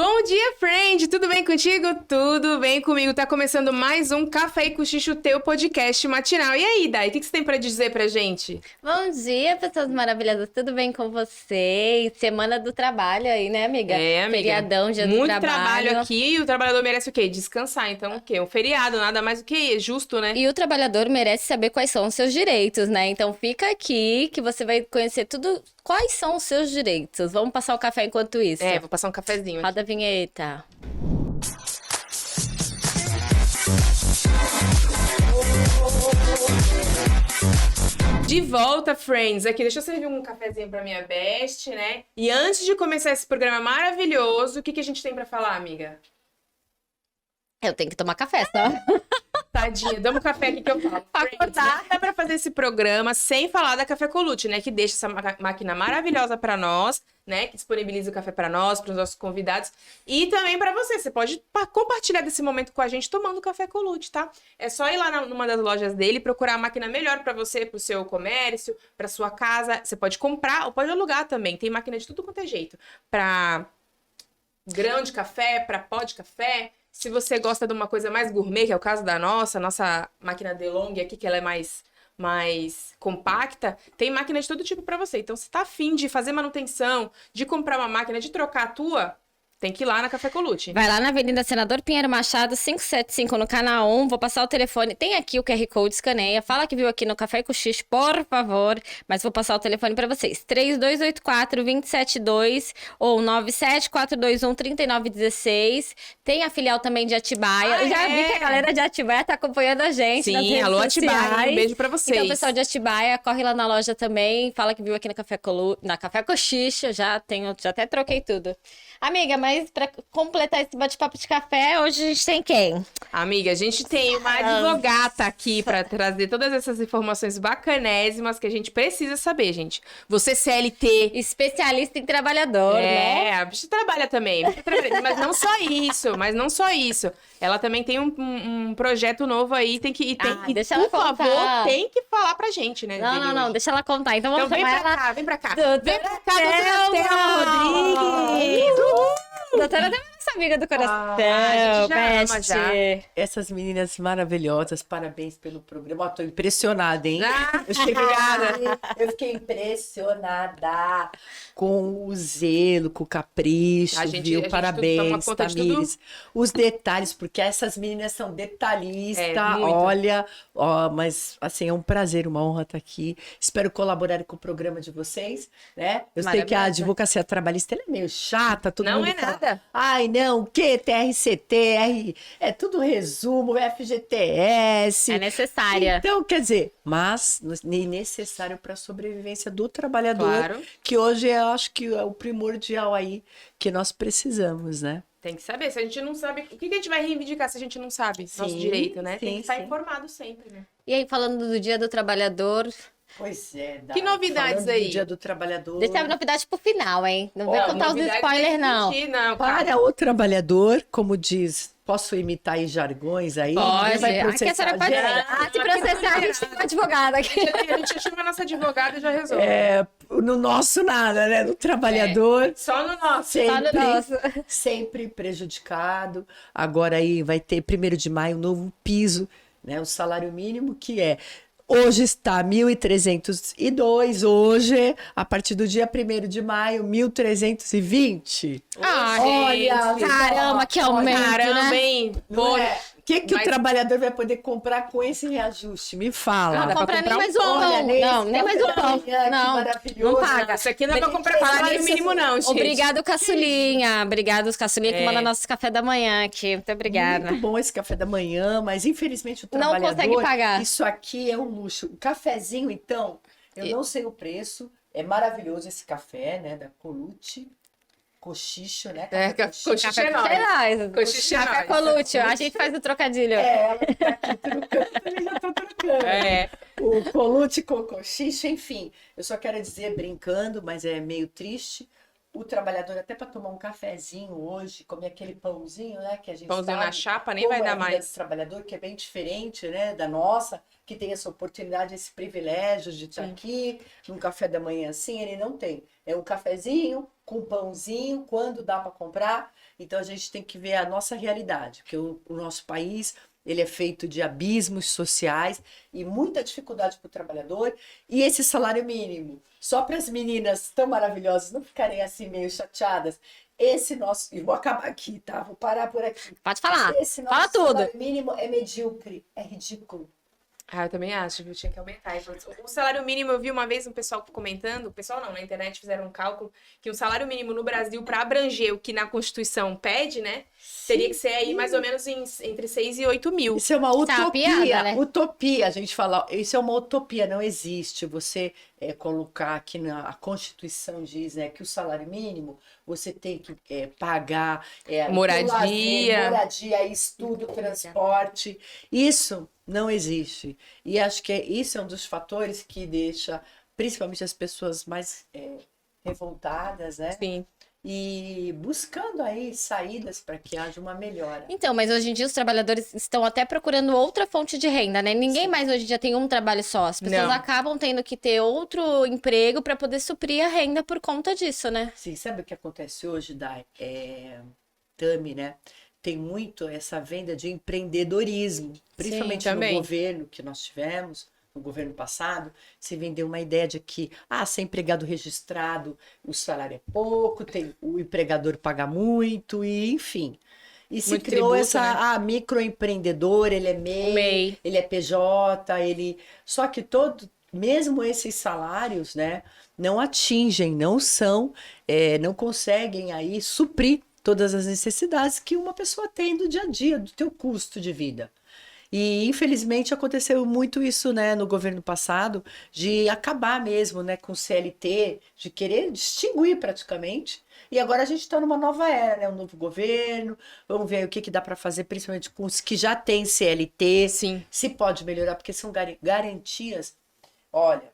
Bom dia, friend! Tudo bem contigo? Tudo bem comigo. Tá começando mais um Café e Cochicho, teu podcast matinal. E aí, Dai, o que você tem pra dizer pra gente? Bom dia, pessoas maravilhosas. Tudo bem com vocês? Semana do trabalho aí, né, amiga? Amiga. Feriadão, dia do Muito trabalho. trabalho aqui e o trabalhador merece o quê? Descansar. Então, o quê? Um feriado, nada mais do que justo, né? E o trabalhador merece saber quais são os seus direitos, né? Então fica aqui que você vai conhecer tudo. Quais são os seus direitos? Vamos passar o café enquanto isso. Vou passar um cafezinho aqui. Roda a vinheta. De volta, friends. Aqui, deixa eu servir um cafezinho pra minha best, né? E antes de começar esse programa maravilhoso, o que a gente tem pra falar, amiga? Eu tenho que tomar café, tá? Tadinha, dá um café aqui que eu falo. Pra Friends, acordar. não dá pra fazer esse programa sem falar da Café Colucci, né? Que deixa essa máquina maravilhosa pra nós, né? Que disponibiliza o café pra nós, pros nossos convidados. E também pra você. Você pode compartilhar desse momento com a gente tomando Café Colucci, tá? É só ir lá numa das lojas dele, procurar a máquina melhor pra você, pro seu comércio, pra sua casa. Você pode comprar ou pode alugar também. Tem máquina de tudo quanto é jeito. Pra grão de café, pra pó de café. Se você gosta de uma coisa mais gourmet, que é o caso da nossa máquina DeLonghi aqui, que ela é mais compacta, tem máquina de todo tipo para você. Então, se tá afim de fazer manutenção, de comprar uma máquina, de trocar a tua, tem que ir lá na Café Colucci. Vai lá na Avenida Senador Pinheiro Machado, 575 no canal 1. Vou passar o telefone. Tem aqui o QR Code, escaneia. Fala que viu aqui no Café e Cochicho, por favor. Mas vou passar o telefone para vocês. 3284-272 ou 97421-3916. Tem a filial também de Atibaia. Eu já vi que a galera de Atibaia tá acompanhando a gente nas Sim, redes alô sociais. Atibaia, um beijo pra vocês. Então, pessoal de Atibaia, corre lá na loja também. Fala que viu aqui no na Café Cochicho. Já até troquei tudo. Amiga, mas para completar esse bate-papo de café, hoje a gente tem quem? Amiga, a gente tem uma advogata aqui para trazer todas essas informações bacanésimas que a gente precisa saber, gente. Você CLT... Especialista em trabalhador, né? A bicha trabalha também. Mas não só isso. Ela também tem um projeto novo aí, deixa ela por contar. favor, tem que falar pra gente, né? Não, deixa ela contar. Então vamos vem chamar pra ela. cá, vem pra cá. Doutora Vem pra cá, doutora Thelma Rodrigues. Doutora Thelma é nossa amiga do coração. A gente já ama, Best. já. Essas meninas maravilhosas, parabéns pelo programa. Ó, tô impressionada, hein? Obrigada. Eu fiquei impressionada com o zelo, com o capricho, A gente viu? toma Parabéns, conta de Tamires. Os detalhes, porque essas meninas são detalhistas. Muito. Olha, mas assim, é um prazer, uma honra estar aqui. Espero colaborar com o programa de vocês, né? Eu sei que a Maravilhosa. advocacia trabalhista ela é meio chata, todo Não mundo é fala, nada. ai, não, o quê? TRCT, é tudo resumo, FGTS. É necessária. Então, quer dizer, mas necessário para a sobrevivência do trabalhador, Claro. que hoje eu acho que é o primordial aí que nós precisamos, né? Tem que saber. Se a gente não sabe... O que a gente vai reivindicar se a gente não sabe? Nosso Sim, direito, né? Tem sim, que estar sim. informado sempre, né? E aí, falando do Dia do Trabalhador, Pois é, Que novidades falando aí? do Dia do Trabalhador. deixa a novidade pro final, hein? Não vem contar os Novidade spoilers, tem que não. sentir, não, cara. Para o trabalhador, como diz, posso imitar aí jargões aí? Pode. Ninguém vai Aqui a processar senhora pode. gente. Se processar, a gente tem uma advogada aqui. A gente chama a nossa advogada e já resolve. No nosso nada, né? No trabalhador. Só no nosso. Só no nosso. Sempre prejudicado. Agora aí vai ter 1º de maio um novo piso, né? O salário mínimo que hoje está 1.302, hoje, a partir do dia 1º de maio, 1.320. Olha, caramba, que aumento, Caramba, né? hein? Não Pô, é? O que mas- o trabalhar vai poder comprar com esse reajuste? Me fala. Dá Não pra comprar nem comprar mais um um pão. pão. Olha, nesse Não, nem mais um café da pão. manhã, que Não, maravilhoso. não paga. Isso aqui não é pra comprar Mas salário isso- mínimo, não, gente. Obrigado, Caçulinha. Obrigado, Caçulinha, que manda nosso café da manhã aqui. Muito obrigada. Muito bom esse café da manhã, mas infelizmente o Não trabalhador... consegue pagar. Isso aqui é um luxo. O cafezinho, então, eu não sei o preço. É maravilhoso esse café, né? Da Colucci. Cochicho, né? Cochicho é nóis. Cochicho é Café nóis. Colucci. A gente faz o trocadilho. Ela tá aqui trocando, também já tô trocando. O Colucci com o cochicho, enfim. Eu só quero dizer, brincando, mas é meio triste, o trabalhador, até para tomar um cafezinho hoje, comer aquele pãozinho, né, que a gente Pãozinho sabe na chapa, nem como vai é dar a vida mais. do trabalhador, que é bem diferente, né, da nossa, que tem essa oportunidade, esse privilégio de estar aqui, num café da manhã assim, ele não tem. É um cafezinho com pãozinho, quando dá para comprar. Então a gente tem que ver a nossa realidade, porque o nosso país ele é feito de abismos sociais e muita dificuldade para o trabalhador. E esse salário mínimo, só para as meninas tão maravilhosas não ficarem assim meio chateadas, esse nosso, e vou acabar aqui, tá? Vou parar por aqui. Pode falar. Esse nosso Fala tudo. salário mínimo é medíocre, é ridículo. Ah, eu também acho, viu? Tinha que aumentar. O salário mínimo, eu vi uma vez um pessoal comentando, o pessoal não, na internet fizeram um cálculo, que o salário mínimo no Brasil, para abranger o que na Constituição pede, né? Teria que ser aí mais ou menos entre 6 e 8 mil. Isso é uma Isso é uma utopia, piada, né? utopia, a gente fala, isso é uma utopia, não existe. Você colocar aqui a Constituição diz, né, que o salário mínimo você tem que pagar Moradia. lazer, moradia, estudo, transporte. Isso não existe. E acho que isso é um dos fatores que deixa, principalmente as pessoas mais revoltadas, né? Sim. E buscando aí saídas para que haja uma melhora. Então, mas hoje em dia os trabalhadores estão até procurando outra fonte de renda, né? Ninguém mais hoje em dia tem um trabalho só. As pessoas Não. acabam tendo que ter outro emprego para poder suprir a renda por conta disso, né? Sim, sabe o que acontece hoje, Dai? Tami, né? Tem muito essa venda de empreendedorismo, principalmente no também. governo que nós tivemos, no governo passado, se vendeu uma ideia de que, ser empregado registrado, o salário é pouco, o empregador paga muito, e enfim. E se Muito criou tributo, essa, né? microempreendedor, ele é O MEI, MEI. ele é PJ, só que mesmo esses salários, né, não atingem, não conseguem aí suprir todas as necessidades que uma pessoa tem do dia a dia, do teu custo de vida. E infelizmente aconteceu muito isso, né, no governo passado, de acabar mesmo, né, com o CLT, de querer distinguir praticamente. E agora a gente está numa nova era, né, um novo governo. Vamos ver o que dá para fazer, principalmente com os que já têm CLT, Sim. se pode melhorar, porque são garantias. Olha,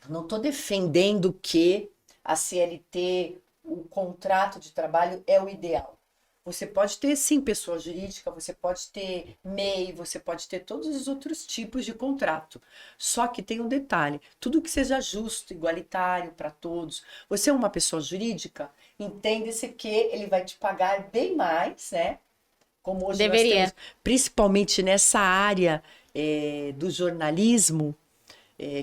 não estou defendendo que a CLT, o contrato de trabalho é o ideal. Você pode ter, sim, pessoa jurídica, você pode ter MEI, você pode ter todos os outros tipos de contrato. Só que tem um detalhe, tudo que seja justo, igualitário para todos. Você é uma pessoa jurídica, entende-se que ele vai te pagar bem mais, né? Como hoje nós Deveria. temos, principalmente nessa área do jornalismo,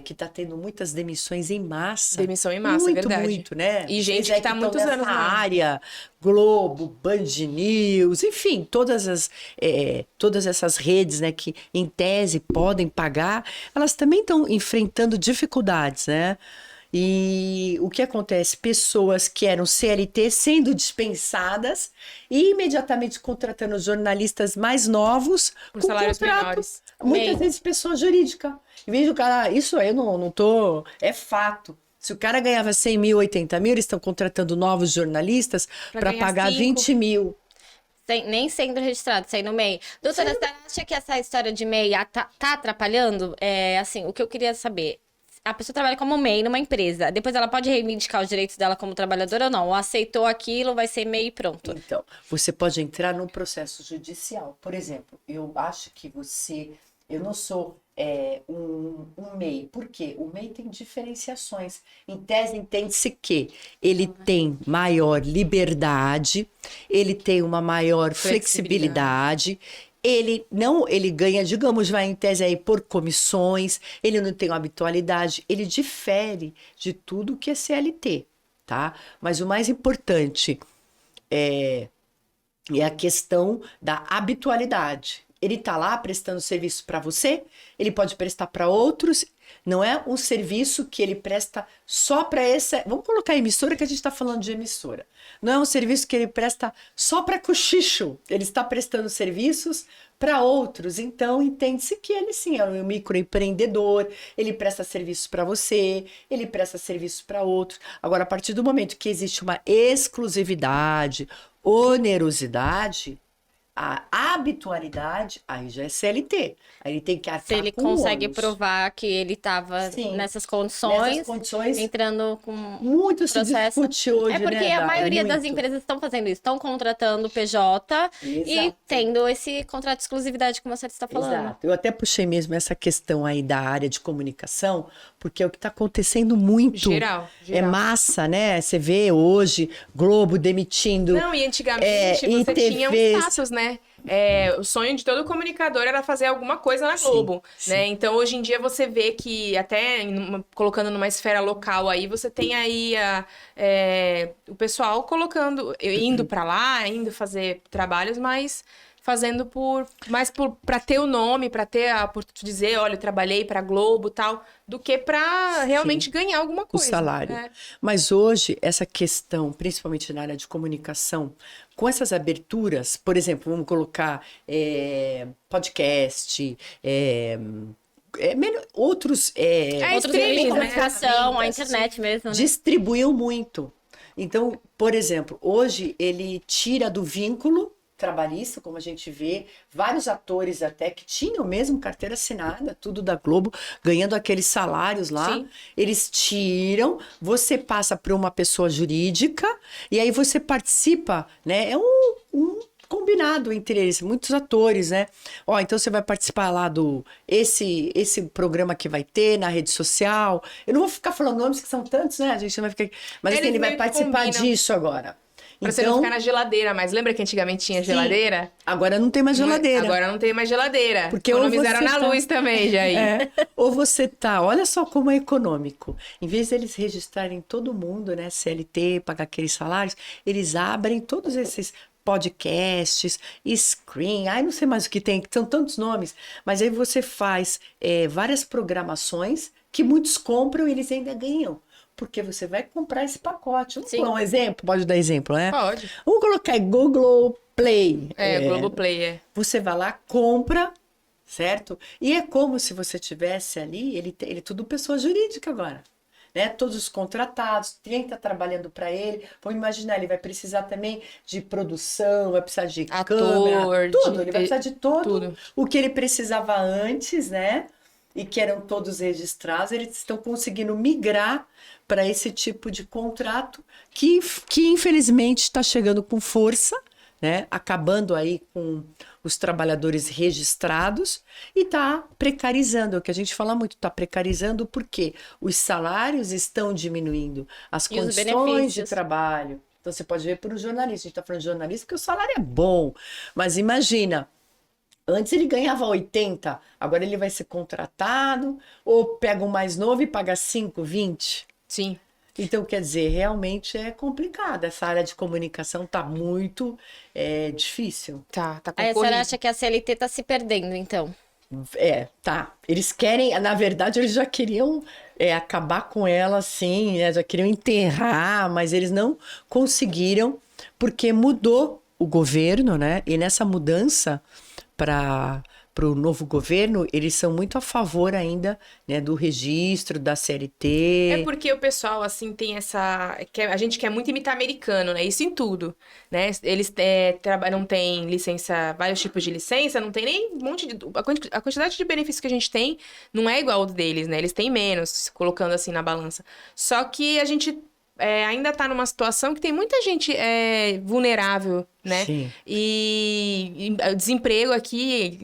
que está tendo muitas demissões em massa. Demissão em massa, muito, verdade. muito, né? E gente Vocês que tá há estão muitos nessa anos na área, Globo, Band News, enfim, todas essas redes, né, que em tese podem pagar, elas também estão enfrentando dificuldades, né? E o que acontece? Pessoas que eram CLT sendo dispensadas e imediatamente contratando jornalistas mais novos Por com salários contrato. menores. Muitas MEI. vezes pessoa jurídica. Em vez do cara, isso aí eu não tô. É fato. Se o cara ganhava 100 mil, 80 mil, eles estão contratando novos jornalistas para ganhar pagar 5. 20 mil. Nem sendo registrado, sem no MEI. Doutora, você acha que essa história de MEI tá atrapalhando? Assim, o que eu queria saber. A pessoa trabalha como MEI numa empresa. Depois ela pode reivindicar os direitos dela como trabalhadora ou não? Ou aceitou aquilo, vai ser MEI e pronto. Então, você pode entrar num processo judicial. Por exemplo, eu acho que eu não sou um MEI. Por quê? O MEI tem diferenciações. Em tese, entende-se que ele tem maior liberdade, ele tem uma maior flexibilidade. Ele ganha, digamos, vai em tese aí por comissões, ele não tem uma habitualidade, ele difere de tudo que é CLT, tá? Mas o mais importante é a questão da habitualidade. Ele está lá prestando serviço para você, ele pode prestar para outros, não é um serviço que ele presta só para essa. Vamos colocar a emissora, que a gente está falando de emissora. Não é um serviço que ele presta só para cochicho, ele está prestando serviços para outros. Então, entende-se que ele sim é um microempreendedor, ele presta serviços para você, ele presta serviços para outros. Agora, a partir do momento que existe uma exclusividade, onerosidade, a habitualidade, aí já é CLT. Aí ele tem que arcar Se ele com consegue ônus. provar que ele estava Sim. nessas condições, Nessas condições, entrando com muito se processo. discute hoje, É porque né, a Dai? maioria das Muito. empresas estão fazendo isso, estão contratando PJ e Exato. tendo esse contrato de exclusividade, como você está falando. Exato. Eu até puxei mesmo essa questão aí da área de comunicação, porque é o que está acontecendo muito. Geral. É massa, né? Você vê hoje Globo demitindo. Não, e antigamente em você tinha um TVs. status, né? O sonho de todo comunicador era fazer alguma coisa na Sim, Globo, sim. né? Então, hoje em dia, você vê que até colocando numa esfera local aí, você tem aí o pessoal colocando, indo pra lá, indo fazer trabalhos, mas fazendo para ter o nome, para ter a oportunidade de dizer, olha, eu trabalhei pra Globo e tal, do que pra realmente ganhar alguma O coisa. salário. É. Mas hoje, essa questão, principalmente na área de comunicação, com essas aberturas, por exemplo, vamos colocar podcast, outros Outros streaming, meios de né? comunicação, a internet mesmo, né? distribuiu muito. Então, por exemplo, hoje ele tira do vínculo trabalhista, como a gente vê, vários atores até que tinham mesmo carteira assinada, tudo da Globo, ganhando aqueles salários lá. Sim. Eles tiram, você passa para uma pessoa jurídica e aí você participa, né? É um combinado entre eles, muitos atores, né? Ó, então você vai participar lá do esse programa que vai ter na rede social. Eu não vou ficar falando nomes que são tantos, né? A gente não vai ficar. Mas assim, Eles ele vai meio que participar combinam. disso agora. Pra você não ficar na geladeira, mas lembra que antigamente tinha Sim. geladeira? Agora não tem mais geladeira. Agora não tem mais geladeira. Porque ou economizaram você na tá- luz também, já aí. Ou você tá, olha só como é econômico. Em vez deles registrarem todo mundo, né, CLT, pagar aqueles salários, eles abrem todos esses podcasts, screen, ai não sei mais o que tem, que são tantos nomes, mas aí você faz várias programações que muitos compram e eles ainda ganham. Porque você vai comprar esse pacote. Vamos Sim. dar um exemplo? Pode dar exemplo, né? Pode. Vamos colocar Google Play. Globoplay, Você vai lá, compra, certo? E é como se você tivesse ali, ele é tudo pessoa jurídica agora. Né? Todos os contratados, quem está trabalhando para ele. Vamos imaginar, ele vai precisar também de produção, vai precisar de Ator, câmera, tudo. de- Ele vai precisar de tudo. o que ele precisava antes, né? E que eram todos registrados, eles estão conseguindo migrar para esse tipo de contrato que infelizmente está chegando com força, né? Acabando aí com os trabalhadores registrados e está precarizando, é o que a gente fala muito, está precarizando porque os salários estão diminuindo, as E os condições de benefícios. trabalho. Então você pode ver para o jornalista, a gente está falando de jornalista porque o salário é bom, mas imagina, antes ele ganhava 80, agora ele vai ser contratado, ou pega um mais novo e paga 5, 20. Sim. Então, quer dizer, realmente é complicado. Essa área de comunicação tá muito difícil. Tá Aí a senhora concorrido. acha que a CLT tá se perdendo, então? Tá. Eles querem, na verdade, eles já queriam acabar com ela, assim, né? Já queriam enterrar, mas eles não conseguiram, porque mudou o governo, né? E nessa mudança para o novo governo, eles são muito a favor ainda, né, do registro, da CLT. É porque o pessoal, assim, tem essa... a gente quer muito imitar americano, né? Isso em tudo, né? Eles não têm licença, vários tipos de licença, não tem nem um monte de... A quantidade de benefícios que a gente tem não é igual ao deles, né? Eles têm menos, colocando assim na balança. Só que a gente ainda tá numa situação que tem muita gente vulnerável, né? Sim. E desemprego aqui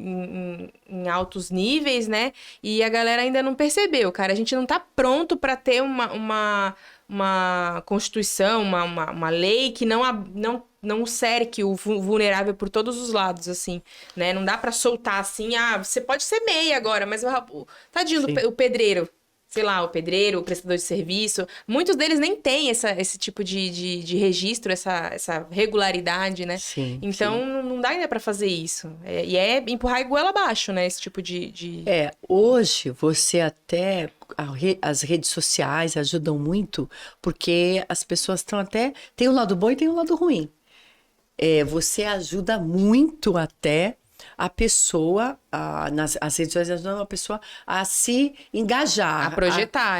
em altos níveis, né? E a galera ainda não percebeu, cara. A gente não tá pronto para ter uma constituição, uma lei que não cerque o vulnerável por todos os lados, assim, né? Não dá para soltar assim, você pode ser MEI agora, mas tadinho o pedreiro. Sei lá, o pedreiro, o prestador de serviço, muitos deles nem têm esse tipo de registro, essa regularidade, né? Sim, então, não dá ainda pra fazer isso. E é empurrar a goela abaixo, né? Esse tipo de... Hoje você até... As redes sociais ajudam muito, porque as pessoas estão até... Tem um lado bom e tem um lado ruim. Você ajuda muito até a pessoa, as redes sociais ajudam a pessoa a se engajar. A projetar,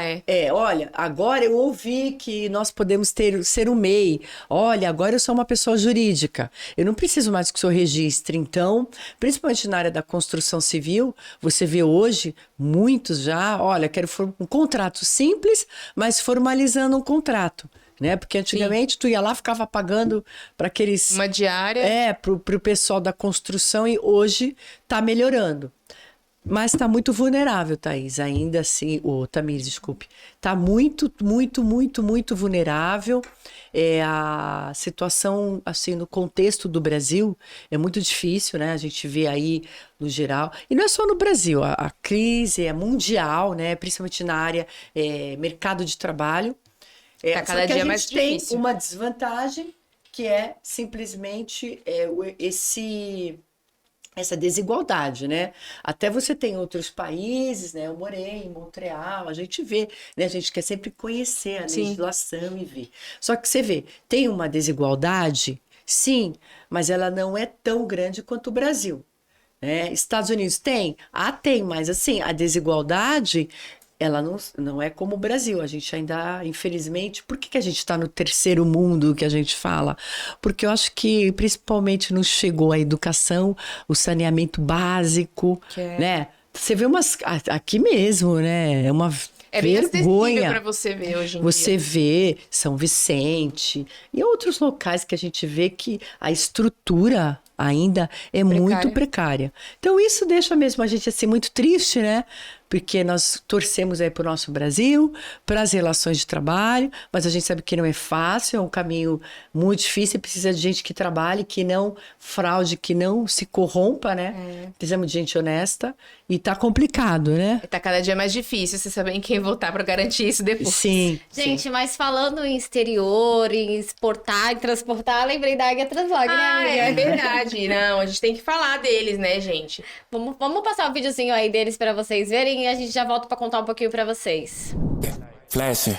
Olha, agora eu ouvi que nós podemos ser um MEI. Olha, agora eu sou uma pessoa jurídica. Eu não preciso mais que o senhor registre. Então, principalmente na área da construção civil, você vê hoje muitos já, olha, quero um contrato simples, mas formalizando um contrato. Né? Porque antigamente tu ia lá, ficava pagando para aqueles... Uma diária. Pro pessoal da construção, e hoje tá melhorando. Mas tá muito vulnerável, Thaís, ainda assim, Tamires, desculpe. Tá muito, muito, muito, muito vulnerável. A situação, assim, no contexto do Brasil é muito difícil, né? A gente vê aí, no geral, e não é só no Brasil, a crise é mundial, né? Principalmente na área mercado de trabalho. Tá cada dia mais difícil. A gente tem uma desvantagem, que é simplesmente essa desigualdade, né? Até você tem outros países, né? Eu morei em Montreal, a gente vê, né? A gente quer sempre conhecer a legislação e ver. Só que você vê, tem uma desigualdade, sim, mas ela não é tão grande quanto o Brasil. Né? Estados Unidos tem? Tem, mas assim, a desigualdade... ela não é como o Brasil. A gente ainda, infelizmente... Por que a gente está no terceiro mundo que a gente fala? Porque eu acho que, principalmente, nos chegou a educação, o saneamento básico, né? Você vê umas... Aqui mesmo, né? É uma vergonha. Para você ver hoje em Você dia. vê São Vicente e outros locais que a gente vê que a estrutura ainda é muito precária. Então, isso deixa mesmo a gente assim muito triste, né? Porque nós torcemos aí para o nosso Brasil, para as relações de trabalho, mas a gente sabe que não é fácil, é um caminho muito difícil, precisa de gente que trabalhe, que não fraude, que não se corrompa, né? Precisamos de gente honesta e tá complicado, né? Tá cada dia mais difícil você saber em quem votar para garantir isso depois. Sim. Gente, mas falando em exterior, em exportar, em transportar, lembrei da Águia Translog, né, amiga? É verdade. Não, a gente tem que falar deles, né, gente? Vamos passar um videozinho aí deles pra vocês verem e a gente já volta pra contar um pouquinho pra vocês. Flashing,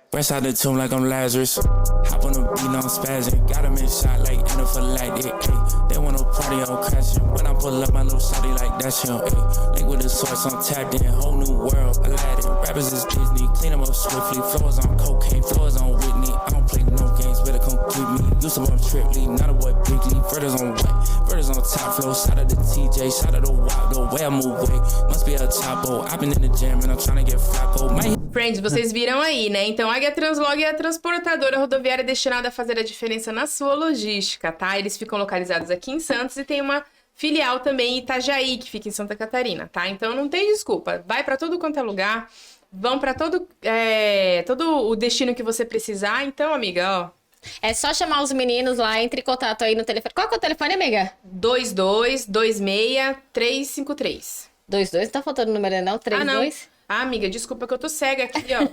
fresh out the tomb like I'm Lazarus. Hop on the beat, no spazzing. Got him in shot like anaphylactic. Ay, they wanna party on crashing. When I pull up my little shawty like that's him. Ay, link with the source, I'm tapped in. Whole new world, Aladdin. Rappers is Disney, clean them up swiftly. Floors on cocaine, floors on Whitney. I don't play no games, better come get me. Used to bump Tripley, not a boy Bigly. Verters on what? Verters on top flow. Shout out to TJ, shout out to Watt. The way I move weight, must be a topo. I've been in the gym and I'm trying to get Flacco. Friends, vocês viram aí, né? Então, a Águia Translog é a transportadora rodoviária destinada a fazer a diferença na sua logística, tá? Eles ficam localizados aqui em Santos e tem uma filial também em Itajaí, que fica em Santa Catarina, tá? Então, não tem desculpa. Vai pra todo quanto é lugar, vão pra todo o destino que você precisar. Então, amiga, ó... É só chamar os meninos lá, entre em contato aí no telefone. Qual que é o telefone, amiga? 2226-353. 22, não tá faltando o número, não? 32? Amiga, desculpa que eu tô cega aqui, ó.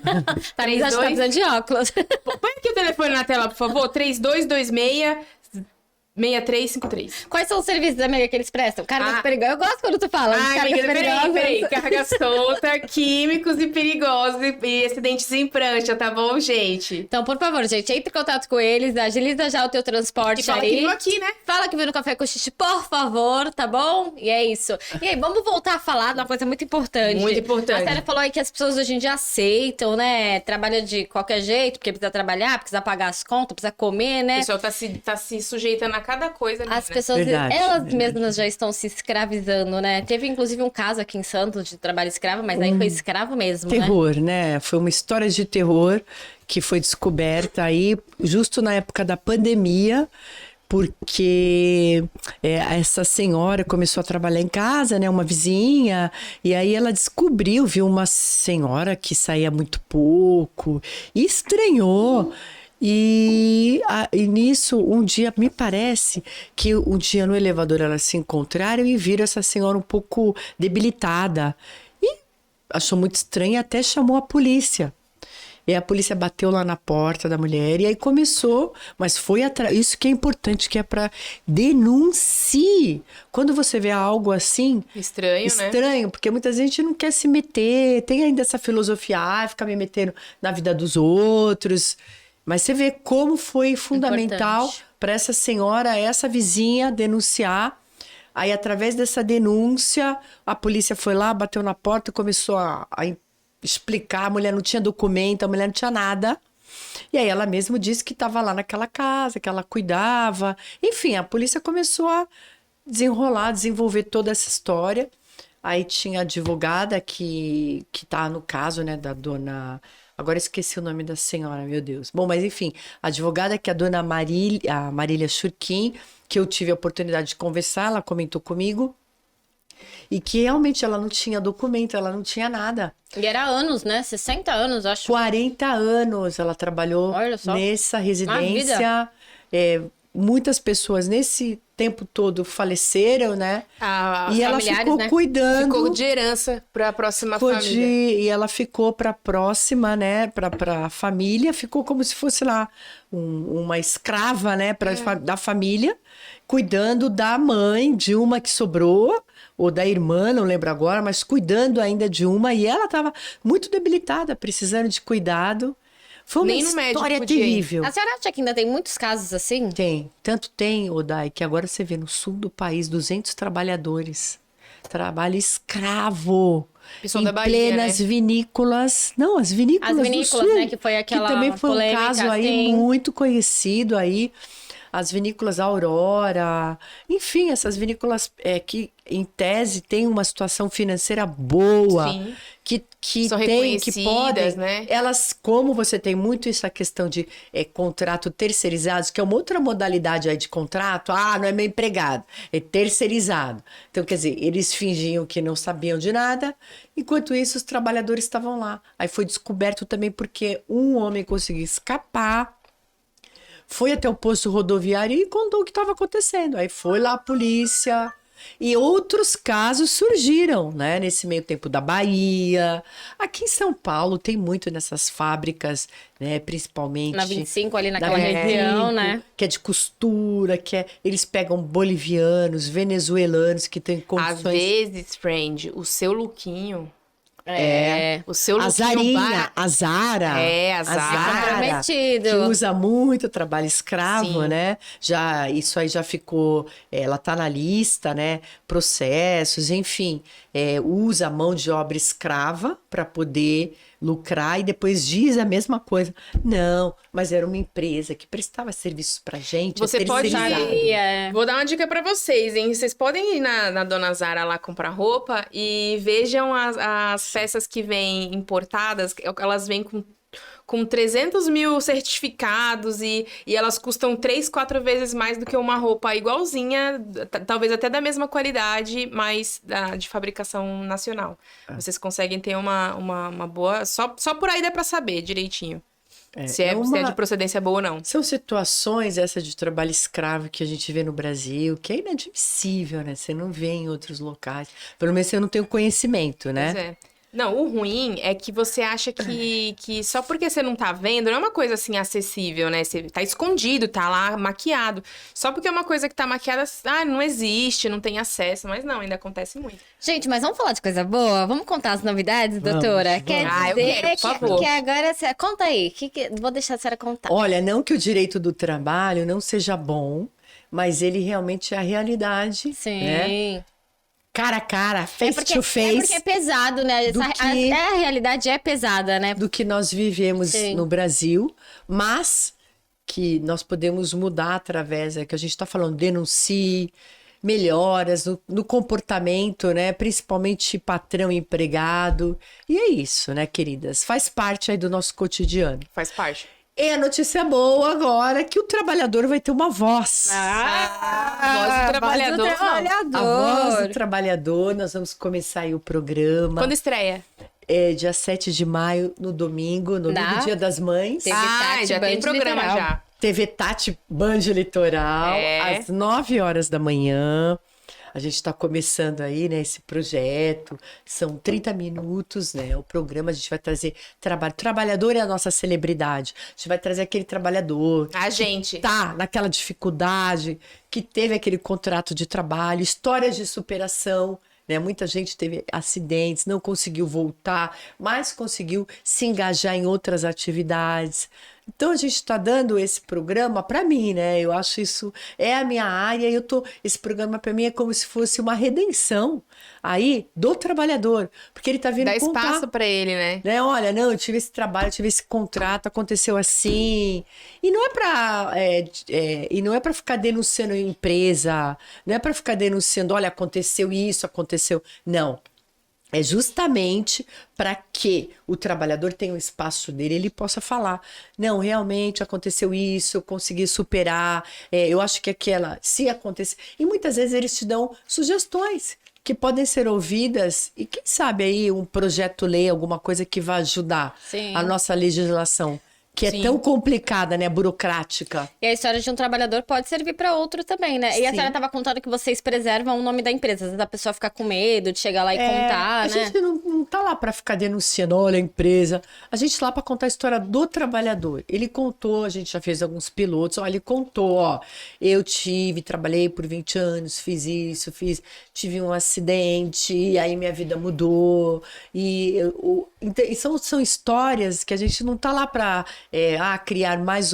Tá precisando de óculos. Põe aqui o telefone na tela, por favor. 3226-6353. Quais são os serviços, amiga, que eles prestam? Cargas perigosas. Eu gosto quando tu fala. Amiga, peraí. Carga solta, químicos e perigosos e acidentes em prancha, tá bom, gente? Então, por favor, gente, entre em contato com eles, agiliza já o teu transporte E fala aí. que viu aqui, né? Fala que viu no Café com Xixi, por favor, tá bom? E é isso. E aí, vamos voltar a falar de uma coisa muito importante. Muito importante. A Célia falou aí que as pessoas hoje em dia aceitam, né? Trabalha de qualquer jeito, porque precisa trabalhar, precisa pagar as contas, precisa comer, né? O pessoal tá se sujeitando a cada coisa. As né? pessoas, Verdade, elas verdade. mesmas já estão se escravizando, né? Teve, inclusive, um caso aqui em Santos de trabalho escravo, mas aí foi escravo mesmo, né? Terror, né? Foi uma história de terror que foi descoberta aí justo na época da pandemia, porque essa senhora começou a trabalhar em casa, né? Uma vizinha, e aí ela viu uma senhora que saía muito pouco e estranhou. E nisso, um dia, me parece que um dia no elevador elas se encontraram e viram essa senhora um pouco debilitada. E achou muito estranho e até chamou a polícia. E a polícia bateu lá na porta da mulher e aí começou, mas foi atrás. Isso que é importante, que é para denuncie. Quando você vê algo assim... Estranho, né? Estranho, porque muita gente não quer se meter, tem ainda essa filosofia, ficar me metendo na vida dos outros... Mas você vê como foi fundamental para essa senhora, essa vizinha, denunciar Aí, através dessa denúncia, a polícia foi lá, bateu na porta, começou a explicar. A mulher não tinha documento, a mulher não tinha nada. E aí ela mesma disse que estava lá naquela casa, que ela cuidava. Enfim, a polícia começou a desenvolver toda essa história. Aí tinha a advogada que tá no caso, né, da dona... Agora esqueci o nome da senhora, meu Deus. Bom, mas enfim, a advogada que é a dona Marília Churquim, que eu tive a oportunidade de conversar, ela comentou comigo, e que realmente ela não tinha documento, ela não tinha nada. E era anos, né? 60 anos, acho. 40 anos ela trabalhou Olha só. nessa residência. Muitas pessoas nesse tempo todo faleceram, né? Os E ela familiares, ficou né? cuidando. Ficou de herança para a próxima Ficou família. E ela ficou para a próxima, né? Para a família. Ficou como se fosse lá uma escrava, né? Da família, cuidando da mãe, de uma que sobrou, ou da irmã, não lembro agora, mas cuidando ainda de uma. E ela estava muito debilitada, precisando de cuidado. Foi uma Nem no médico história podia ir. terrível. A senhora acha que ainda tem muitos casos assim? Tem, tanto tem, Odai, que agora você vê no sul do país 200 trabalhadores. Trabalho escravo. Pessoal em da Bahia, plenas né? vinícolas. Não, as vinícolas As do vinícolas, sul. né, que foi aquela também foi polêmica, um caso aí sim. muito conhecido aí. As vinícolas Aurora. Enfim, essas vinícolas que, em tese, têm uma situação financeira boa. Sim. Que São tem, que reconhecidas, podem, né? Elas, como você tem muito essa questão de contrato terceirizados, que é uma outra modalidade aí de contrato, não é meu empregado, é terceirizado. Então, quer dizer, eles fingiam que não sabiam de nada, enquanto isso os trabalhadores estavam lá. Aí foi descoberto também porque um homem conseguiu escapar, foi até o posto rodoviário e contou o que estava acontecendo. Aí foi lá a polícia. E outros casos surgiram, né? Nesse meio tempo da Bahia. Aqui em São Paulo tem muito nessas fábricas, né? Principalmente Na 25, ali na naquela 25, região, né? que é de costura, eles pegam bolivianos, venezuelanos que têm Às condições. vezes, friend, o seu lookinho, o seu A lookinho Zarinha, a Zara. a Zara. Comprometido. Que usa muito trabalho escravo, Sim. né? Isso aí já ficou, ela tá na lista, né? Processos, enfim, usa a mão de obra escrava para poder lucrar e depois diz a mesma coisa. Não, mas era uma empresa que prestava serviços pra gente. Você pode terceirizado. ir. Vou dar uma dica pra vocês, hein? Vocês podem ir na Dona Zara lá comprar roupa e vejam as peças que vêm importadas, elas vêm com 300 mil certificados e elas custam 3, 4 vezes mais do que uma roupa igualzinha, talvez até da mesma qualidade, mas de fabricação nacional. Vocês conseguem ter uma boa... Só por aí dá pra saber direitinho se é de procedência boa ou não. São situações, essa de trabalho escravo que a gente vê no Brasil, que é inadmissível, né? Você não vê em outros locais. Pelo menos você não tem o conhecimento, né? Pois é. Não, o ruim é que você acha que só porque você não tá vendo, não é uma coisa assim acessível, né? Você tá escondido, tá lá maquiado. Só porque é uma coisa que tá maquiada, não existe, não tem acesso. Mas não, ainda acontece muito. Gente, mas vamos falar de coisa boa? Vamos contar as novidades, doutora? Vamos. Quer Eu dizer quero, por favor. que agora... Conta aí. Vou deixar a senhora contar. Olha, não que o direito do trabalho não seja bom, mas ele realmente é a realidade, Sim. né? Cara a cara, face to face. porque é pesado, né? A realidade é pesada, né? Do que nós vivemos Sim. no Brasil, mas que nós podemos mudar através, que a gente está falando, denuncie, melhoras no comportamento, né? Principalmente patrão e empregado. E é isso, né, queridas? Faz parte aí do nosso cotidiano. Faz parte. E a notícia boa agora é que o trabalhador vai ter uma voz. Voz do trabalhador. A voz do trabalhador, nós vamos começar aí o programa. Quando estreia? É dia 7 de maio, no domingo Dia das Mães. Teve Tati já tem Band programa Litoral. já. TV Tati Band Litoral, às 9 horas da manhã. A gente está começando aí, né, esse projeto. São 30 minutos, né? O programa, a gente vai trazer trabalho. Trabalhador é a nossa celebridade. A gente vai trazer aquele trabalhador A gente. tá naquela dificuldade, que teve aquele contrato de trabalho, histórias de superação, né? Muita gente teve acidentes, não conseguiu voltar, mas conseguiu se engajar em outras atividades, Então a gente está dando esse programa para mim, né? Eu acho isso é a minha área. Esse programa para mim é como se fosse uma redenção aí do trabalhador, porque ele está vindo Dá contar. espaço pra ele, né? Olha, não, eu tive esse trabalho, eu tive esse contrato, aconteceu assim. E não é para ficar denunciando a empresa, não é para ficar denunciando, olha, aconteceu isso, aconteceu. Não. É justamente para que o trabalhador tenha o espaço dele, ele possa falar, não, realmente aconteceu isso, eu consegui superar, eu acho que se acontecer. E muitas vezes eles te dão sugestões que podem ser ouvidas e quem sabe aí um projeto-lei, alguma coisa que vai ajudar Sim. a nossa legislação, que é Sim. tão complicada, né, burocrática. E a história de um trabalhador pode servir para outro também, né? E a Sim. senhora estava contando que vocês preservam o nome da empresa. Às vezes a pessoa fica com medo de chegar lá e contar, A né? gente não tá lá para ficar denunciando, olha a empresa. A gente tá lá para contar a história do trabalhador. Ele contou, a gente já fez alguns pilotos, ele contou, ó, trabalhei por 20 anos, fiz isso, tive um acidente, e aí minha vida mudou. E são histórias que a gente não tá lá para criar mais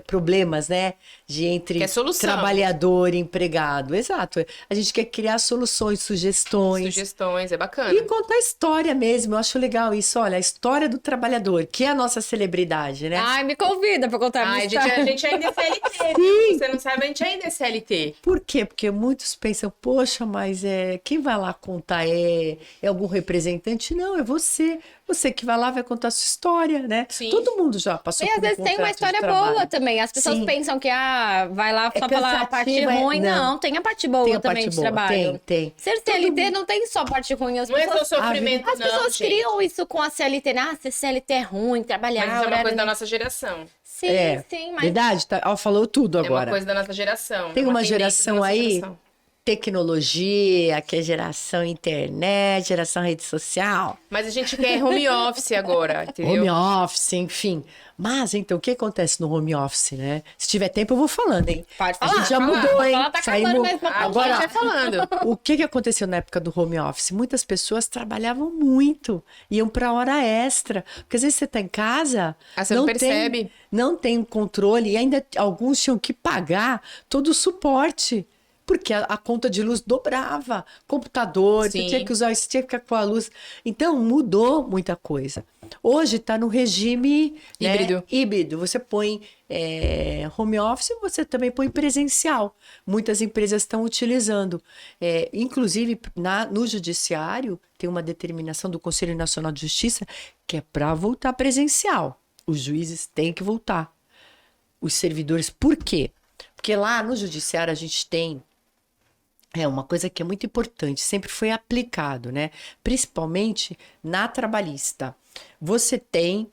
problemas, né? Entre Que é solução. trabalhador e empregado. Exato. A gente quer criar soluções, sugestões. Sugestões, é bacana. E contar a história mesmo. Eu acho legal isso. Olha, a história do trabalhador, que é a nossa celebridade, né? Ai, me convida para contar a minha Ai, história. a gente ainda é CLT, viu? Você não sabe, a gente ainda é CLT. Por quê? Porque muitos pensam, poxa, mas quem vai lá contar é algum representante? Não, é você. Você que vai lá vai contar a sua história, né? Sim. Todo mundo já passou E por às um vezes tem uma contrato de história trabalho. boa também. As pessoas Sim. pensam que vai lá só É falar a parte cansativo, ruim. não. Não, tem a parte boa Tem a também parte de boa, trabalho. tem. Ser CLT não tem só parte ruim. As Não é só pessoas, sofrimento, as não, pessoas gente. criam isso com a CLT. Ah, ser CLT é ruim, trabalhar. Mas isso é uma horário coisa da não- nossa geração. Sim, sim, mas Verdade? Falou tudo É uma agora. coisa da nossa geração. Tem é uma tendência da geração nossa aí, geração. tecnologia, que é geração internet, geração rede social, Mas a gente quer home office agora, entendeu? home office, enfim. Mas, então, o que acontece no home office, né? Se tiver tempo, eu vou falando, hein? pode A falar. gente já fala. mudou, hein? Ela tá acabando, mas Agora Agora, a gente vai falando. o que aconteceu na época do home office? Muitas pessoas trabalhavam muito, iam para hora extra. Porque às vezes você tá em casa, Ah, você não percebe. não tem controle, e ainda alguns tinham que pagar todo o suporte. Porque a conta de luz dobrava, computador, você Sim. tinha que usar isso, tinha que ficar com a luz. Então, mudou muita coisa. Hoje está no regime, né, Híbrido. híbrido. Você põe home office, você também põe presencial. Muitas empresas estão utilizando. Inclusive, no judiciário, tem uma determinação do Conselho Nacional de Justiça que é para voltar presencial. Os juízes têm que voltar. Os servidores, por quê? Porque lá no judiciário a gente tem uma coisa que é muito importante, sempre foi aplicado, né? Principalmente na trabalhista. Você tem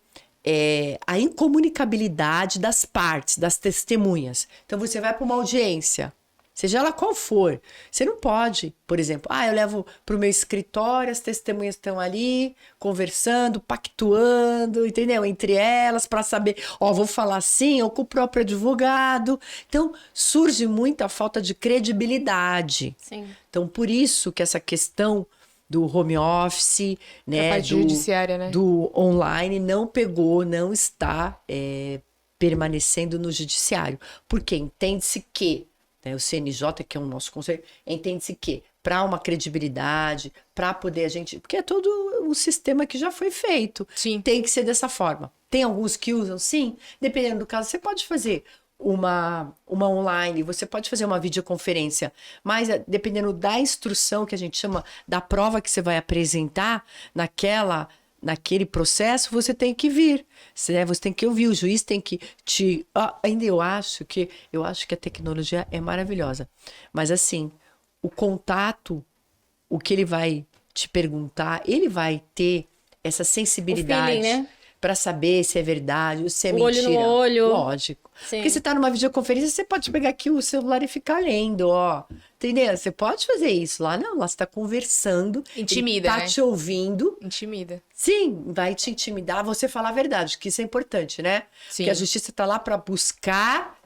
a incomunicabilidade das partes, das testemunhas. Então você vai para uma audiência, seja ela qual for. Você não pode, por exemplo, eu levo para o meu escritório, as testemunhas estão ali, conversando, pactuando, entendeu? Entre elas, para saber, vou falar assim, ou com o próprio advogado. Então, surge muita falta de credibilidade. Sim. Então, por isso que essa questão do home office, né, parte judiciária, né? do online não pegou, não está permanecendo no judiciário. Porque entende-se que o CNJ, que é o nosso conselho, entende-se que para uma credibilidade, para poder a gente... Porque é todo um sistema que já foi feito. Sim. Tem que ser dessa forma. Tem alguns que usam, sim. Dependendo do caso, você pode fazer uma online, você pode fazer uma videoconferência, mas dependendo da instrução que a gente chama, da prova que você vai apresentar naquele processo, você tem que vir, né? Você tem que ouvir, o juiz tem que te... ainda eu acho que a tecnologia é maravilhosa, mas assim, o contato, o que ele vai te perguntar, ele vai ter essa sensibilidade, O feeling, né? para saber se é verdade ou se é O olho mentira. no olho. Lógico. Sim. Porque você tá numa videoconferência, você pode pegar aqui o celular e ficar lendo, entendeu? Você pode fazer isso. Lá não, lá você tá conversando. Intimida, ele tá né? te ouvindo. Intimida. Sim, vai te intimidar você falar a verdade, que isso é importante, né? Sim. Porque a justiça tá lá para buscar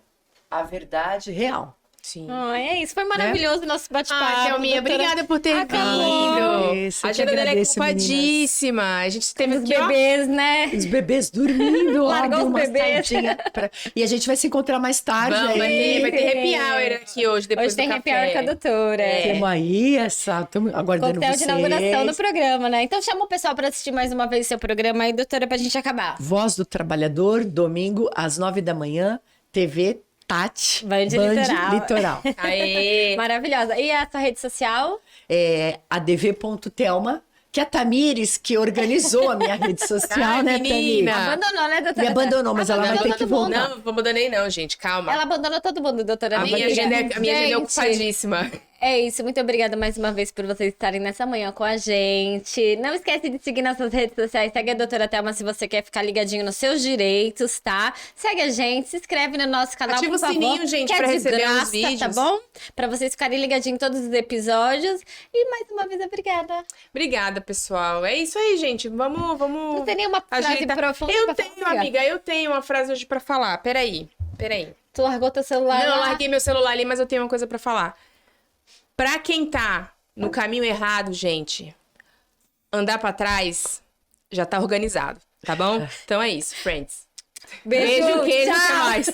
a verdade real. Sim. É isso, foi maravilhoso o nosso bate-papo. Thelminha, doutora. obrigada por ter Acabou. vindo. Isso, A eu que agenda dela é agradeço, ocupadíssima. A gente teve Os aqui, ó. bebês, né? Os bebês dormindo, ó, Largou deu os uma bebês. saidinha e a gente vai se encontrar mais tarde. Vamos, vai ter happy hour aqui hoje, depois Hoje tem do happy café. hour com a doutora. Temos aí estamos aguardando Coquetel vocês. de inauguração do programa, né? Então chama o pessoal pra assistir mais uma vez seu programa aí, doutora, pra gente acabar. Voz do Trabalhador, domingo, às 9 da manhã, TV Tati, Band Litoral. Litoral. Aê! Maravilhosa. E a sua rede social? É adv.telma, que é a Tamires que organizou a minha rede social, Ai, né, menina. Tamires? Abandonou, né, doutora? Me abandonou, mas ela vai Abandonou ter que todo mundo. voltar. Não, não abandonei não, gente. Calma. Ela abandonou todo mundo, doutora. A Nem minha liga. agenda é Gente, ocupadíssima. É isso, muito obrigada mais uma vez por vocês estarem nessa manhã com a gente. Não esquece de seguir nas suas redes sociais, segue a doutora Thelma se você quer ficar ligadinho nos seus direitos, tá? Segue a gente, se inscreve no nosso canal, Ativa por o favor, sininho, gente, que é pra de receber os graça, vídeos. tá bom? Pra vocês ficarem ligadinhos em todos os episódios. E mais uma vez, obrigada. Obrigada, pessoal. É isso aí, gente. Vamos. Não tem nenhuma frase ajeitar. profunda Eu pra tenho, falar? amiga, eu tenho uma frase hoje pra falar. Peraí. Tu largou teu celular Não, eu lá? larguei meu celular ali, mas eu tenho uma coisa pra falar. Pra quem tá no caminho errado, gente, andar pra trás já tá organizado, tá bom? Então é isso, friends. Beijo, Beijo, queijo, tchau. até mais.